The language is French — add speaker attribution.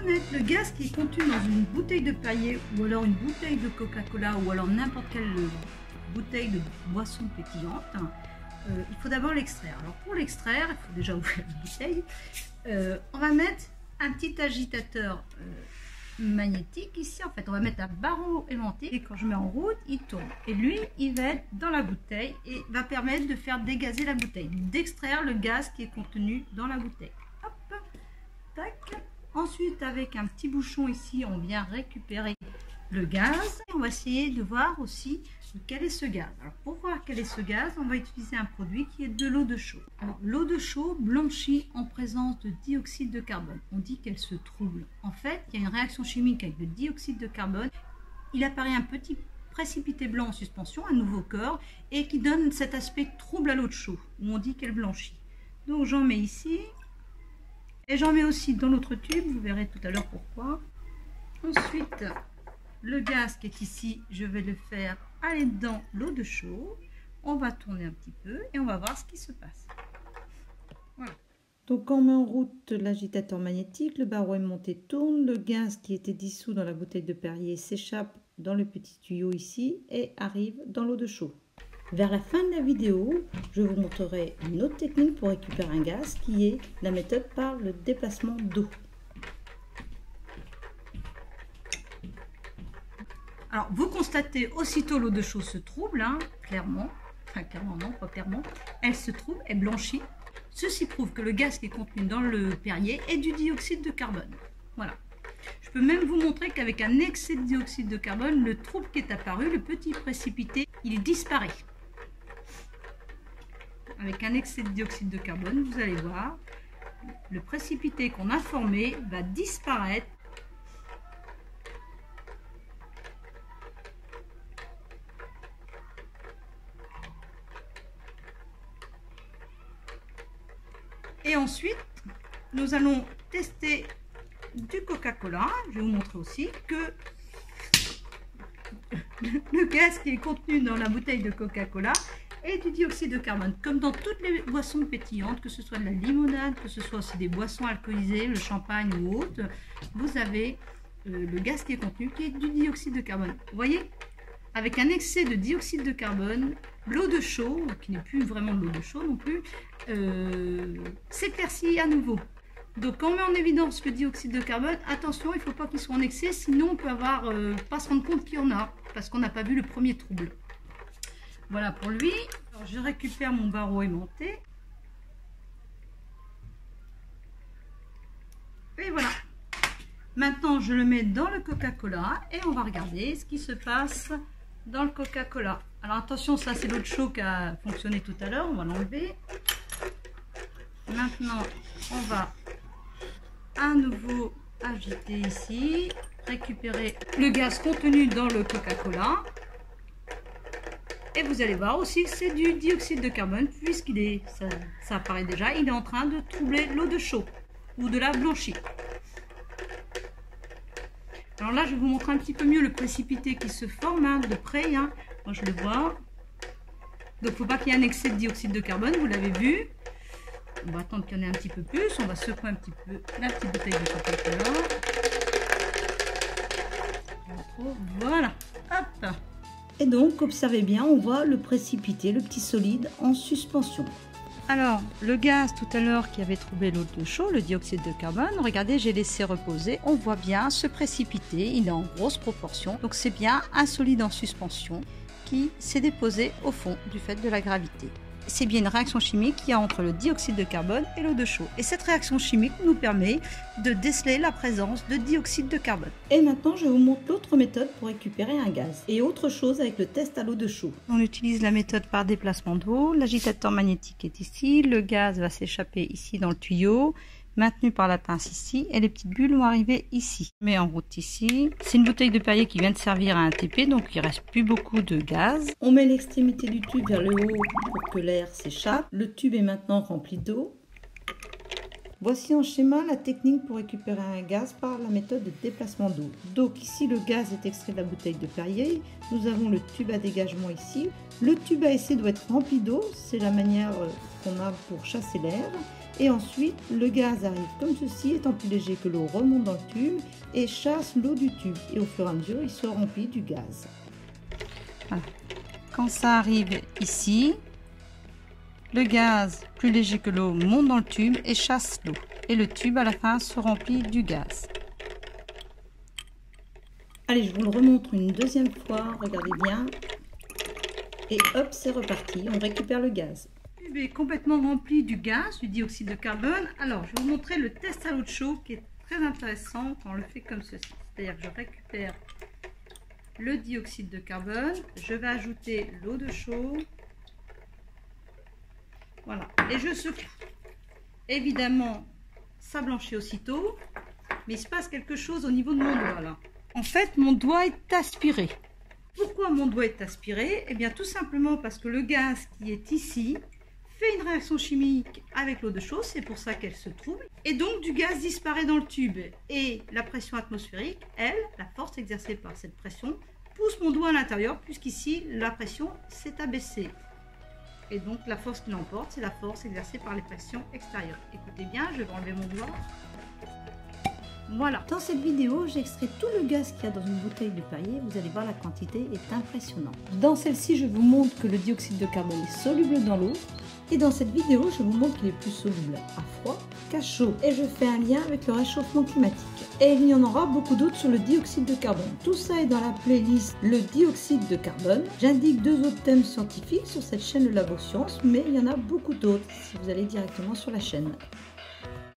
Speaker 1: mettre le gaz qui est contenu dans une bouteille de Perrier ou alors une bouteille de Coca-Cola ou alors n'importe quelle bouteille de boisson pétillante, il faut d'abord l'extraire. Alors pour l'extraire, il faut déjà ouvrir la bouteille. On va mettre un petit agitateur magnétique ici. En fait, on va mettre un barreau aimanté et quand je mets en route, il tourne. Et lui, il va être dans la bouteille et va permettre de faire dégazer la bouteille, d'extraire le gaz qui est contenu dans la bouteille. Hop, tac. Ensuite, avec un petit bouchon ici, on vient récupérer le gaz. Et on va essayer de voir aussi quel est ce gaz. Alors, pour voir quel est ce gaz, on va utiliser un produit qui est de l'eau de chaux. L'eau de chaux blanchit en présence de dioxyde de carbone. On dit qu'elle se trouble. En fait, il y a une réaction chimique avec le dioxyde de carbone. Il apparaît un petit précipité blanc en suspension, un nouveau corps, et qui donne cet aspect trouble à l'eau de chaux, où on dit qu'elle blanchit. Donc, j'en mets ici. Et j'en mets aussi dans l'autre tube, vous verrez tout à l'heure pourquoi. Ensuite, le gaz qui est ici, je vais le faire aller dans l'eau de chaux. On va tourner un petit peu et on va voir ce qui se passe. Voilà. Donc on met en route l'agitateur magnétique, le barreau aimanté tourne, le gaz qui était dissous dans la bouteille de Perrier s'échappe dans le petit tuyau ici et arrive dans l'eau de chaux. Vers la fin de la vidéo, je vous montrerai une autre technique pour récupérer un gaz qui est la méthode par le déplacement d'eau. Alors, vous constatez aussitôt l'eau de chaux se trouble, hein, clairement. Enfin, clairement non, pas clairement. Elle se trouble, elle blanchit. Ceci prouve que le gaz qui est contenu dans le Perrier est du dioxyde de carbone. Voilà. Je peux même vous montrer qu'avec un excès de dioxyde de carbone, le trouble qui est apparu, le petit précipité, il disparaît. Avec un excès de dioxyde de carbone, vous allez voir, le précipité qu'on a formé va disparaître. Et ensuite, nous allons tester du Coca-Cola. Je vais vous montrer aussi que le gaz qui est contenu dans la bouteille de Coca-Cola est du dioxyde de carbone. Comme dans toutes les boissons pétillantes, que ce soit de la limonade, que ce soit aussi des boissons alcoolisées, le champagne ou autre, vous avez le gaz qui est contenu qui est du dioxyde de carbone. Vous voyez, avec un excès de dioxyde de carbone, l'eau de chaux, qui n'est plus vraiment de l'eau de chaux non plus, s'éclaircit à nouveau. Donc quand on met en évidence le dioxyde de carbone, attention, il ne faut pas qu'il soit en excès, sinon on peut pas se rendre compte qu'il y en a, parce qu'on n'a pas vu le premier trouble. Voilà pour lui. Alors, je récupère mon barreau aimanté. Et voilà. Maintenant, je le mets dans le Coca-Cola et on va regarder ce qui se passe dans le Coca-Cola. Alors attention, ça c'est l'eau de chaux qui a fonctionné tout à l'heure, on va l'enlever. Maintenant, on va à nouveau agiter ici, récupérer le gaz contenu dans le Coca-Cola. Et vous allez voir aussi que c'est du dioxyde de carbone, puisqu'il est, ça apparaît déjà, il est en train de troubler l'eau de chaux ou de la blanchir. Alors là, je vais vous montrer un petit peu mieux le précipité qui se forme hein, de près. Hein. Moi, je le vois. Donc, il ne faut pas qu'il y ait un excès de dioxyde de carbone, vous l'avez vu. On va attendre qu'il y en ait un petit peu plus. On va secouer un petit peu la petite bouteille de Coca-Cola. Voilà. Hop. Et donc, observez bien, on voit le précipité, le petit solide en suspension. Alors, le gaz tout à l'heure qui avait troublé l'eau de chaux, le dioxyde de carbone, regardez, j'ai laissé reposer. On voit bien se précipiter, il est en grosse proportion. Donc, c'est bien un solide en suspension qui s'est déposé au fond du fait de la gravité. C'est bien une réaction chimique qu'il y a entre le dioxyde de carbone et l'eau de chaux. Et cette réaction chimique nous permet de déceler la présence de dioxyde de carbone. Et maintenant, je vous montre l'autre méthode pour récupérer un gaz. Et autre chose avec le test à l'eau de chaux. On utilise la méthode par déplacement d'eau. L'agitateur magnétique est ici. Le gaz va s'échapper ici dans le tuyau, maintenu par la pince ici, et les petites bulles vont arriver ici. Je mets en route ici. C'est une bouteille de Perrier qui vient de servir à un TP, donc il reste plus beaucoup de gaz. On met l'extrémité du tube vers le haut pour que l'air s'échappe. Le tube est maintenant rempli d'eau. Voici en schéma la technique pour récupérer un gaz par la méthode de déplacement d'eau. Donc ici le gaz est extrait de la bouteille de Perrier. Nous avons le tube à dégagement ici. Le tube à essai doit être rempli d'eau, c'est la manière qu'on a pour chasser l'air. Et ensuite, le gaz arrive comme ceci, étant plus léger que l'eau, remonte dans le tube et chasse l'eau du tube. Et au fur et à mesure, il se remplit du gaz. Voilà. Quand ça arrive ici, le gaz plus léger que l'eau monte dans le tube et chasse l'eau. Et le tube à la fin se remplit du gaz. Allez, je vous le remontre une deuxième fois, regardez bien. Et hop, c'est reparti, on récupère le gaz. Le tube est complètement rempli du gaz, du dioxyde de carbone. Alors, je vais vous montrer le test à l'eau de chaud qui est très intéressant quand on le fait comme ceci. C'est-à-dire que je récupère le dioxyde de carbone, je vais ajouter l'eau de chaud. Voilà, et je secoue. Évidemment, ça blanchit aussitôt, mais il se passe quelque chose au niveau de mon doigt là. En fait, mon doigt est aspiré. Pourquoi mon doigt est aspiré? Eh bien, tout simplement parce que le gaz qui est ici fait une réaction chimique avec l'eau de chaud, c'est pour ça qu'elle se trouble. Et donc, du gaz disparaît dans le tube. Et la pression atmosphérique, elle, la force exercée par cette pression, pousse mon doigt à l'intérieur, puisqu'ici, la pression s'est abaissée. Et donc, la force qui l'emporte, c'est la force exercée par les pressions extérieures. Écoutez bien, je vais enlever mon doigt. Voilà. Dans cette vidéo, j'ai extrait tout le gaz qu'il y a dans une bouteille de Perrier. Vous allez voir, la quantité est impressionnante. Dans celle-ci, je vous montre que le dioxyde de carbone est soluble dans l'eau. Et dans cette vidéo, je vous montre qu'il est plus soluble à froid qu'à chaud. Et je fais un lien avec le réchauffement climatique. Et il y en aura beaucoup d'autres sur le dioxyde de carbone. Tout ça est dans la playlist Le dioxyde de carbone. J'indique 2 autres thèmes scientifiques sur cette chaîne de Labo Science, mais il y en a beaucoup d'autres si vous allez directement sur la chaîne.